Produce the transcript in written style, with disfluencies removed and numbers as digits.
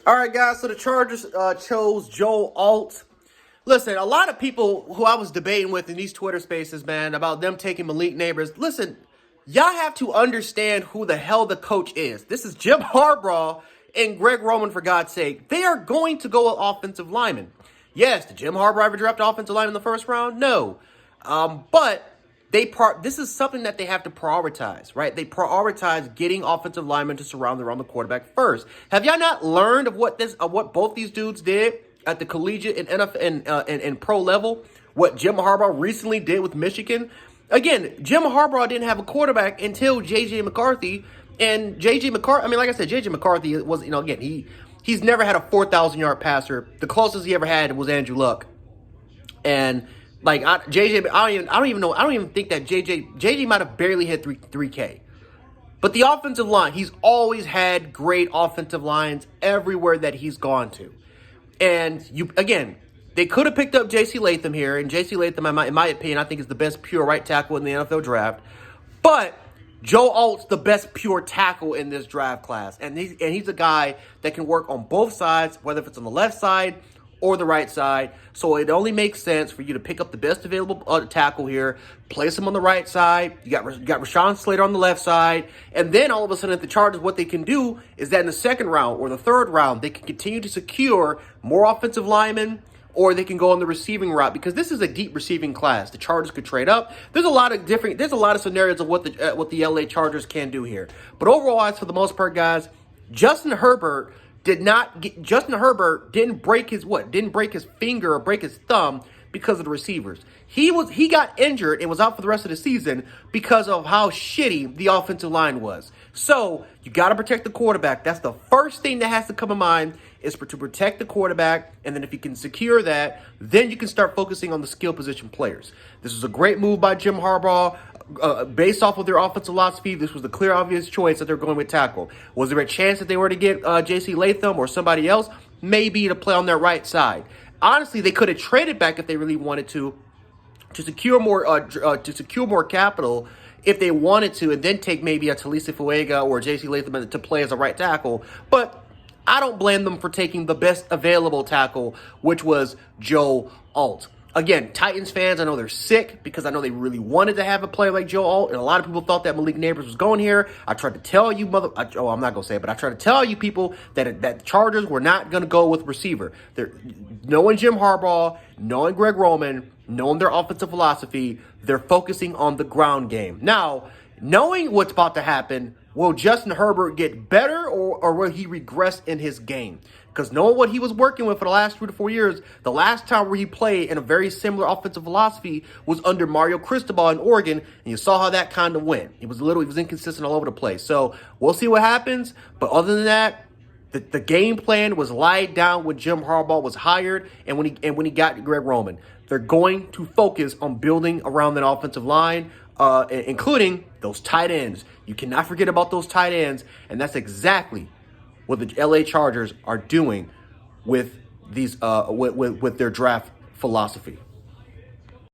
All right, guys. So the Chargers chose Joe Alt. Listen, a lot of people who I was debating with in these Twitter spaces, man, about them taking Malik Neighbors. Listen, y'all have to understand who the hell the coach is. This is Jim Harbaugh and Greg Roman, for God's sake. They are going to go with offensive linemen. Yes, did Jim Harbaugh ever draft offensive lineman in the first round? No. But this is something that they have to prioritize, right? They prioritize getting offensive linemen to surround around the quarterback first. Have y'all not learned of what both these dudes did at the collegiate and NFL and pro level? What Jim Harbaugh recently did with Michigan? Again, Jim Harbaugh didn't have a quarterback until J.J. McCarthy. And J.J. McCarthy, I mean, like I said, J.J. McCarthy was, again, he's never had a 4,000-yard passer. The closest he ever had was Andrew Luck. And like I don't even think that JJ might have barely hit 3K. But the offensive line, he's always had great offensive lines everywhere that he's gone to. And they could have picked up J.C. Latham here, and J.C. Latham, in my opinion, I think is the best pure right tackle in the NFL draft. But Joe Alt's the best pure tackle in this draft class, and he's a guy that can work on both sides, whether if it's on the left side or the right side. So it only makes sense for you to pick up the best available tackle here, place him on the right side. You got Rashawn Slater on the left side. And then all of a sudden at the Chargers, what they can do is that in the second round or the third round, they can continue to secure more offensive linemen, or they can go on the receiving route, because this is a deep receiving class. The Chargers could trade up. There's a lot of scenarios of what the LA Chargers can do here. But overall, as for the most part, guys, Justin Herbert didn't break his finger or break his thumb because of the receivers. He got injured and was out for the rest of the season because of how shitty the offensive line was. So you got to protect the quarterback. That's the first thing that has to come to mind, is to protect the quarterback. And then if you can secure that, then you can start focusing on the skill position players. This was a great move by Jim Harbaugh. Based off of their offensive philosophy, this was the clear, obvious choice that they're going with tackle. Was there a chance that they were to get J.C. Latham or somebody else? Maybe, to play on their right side. Honestly, they could have traded back if they really wanted to secure more capital if they wanted to, and then take maybe a Talisa Fuega or J.C. Latham to play as a right tackle. But I don't blame them for taking the best available tackle, which was Joe Alt. Again, Titans fans, I know they're sick because I know they really wanted to have a player like Joe Alt, and a lot of people thought that Malik Neighbors was going here. I tried to tell you, I'm not going to say it, but I tried to tell you people that Chargers were not going to go with receiver. Knowing Jim Harbaugh, knowing Greg Roman, knowing their offensive philosophy, they're focusing on the ground game. Now, knowing what's about to happen, will Justin Herbert get better or will he regress in his game? Because knowing what he was working with for the last 3 to 4 years, the last time where he played in a very similar offensive philosophy was under Mario Cristobal in Oregon, and you saw how that kind of went. He was inconsistent all over the place. So we'll see what happens. But other than that, the game plan was laid down when Jim Harbaugh was hired and when he got Greg Roman. They're going to focus on building around that offensive line, including those tight ends. You cannot forget about those tight ends, and that's exactly what the LA Chargers are doing with these with their draft philosophy.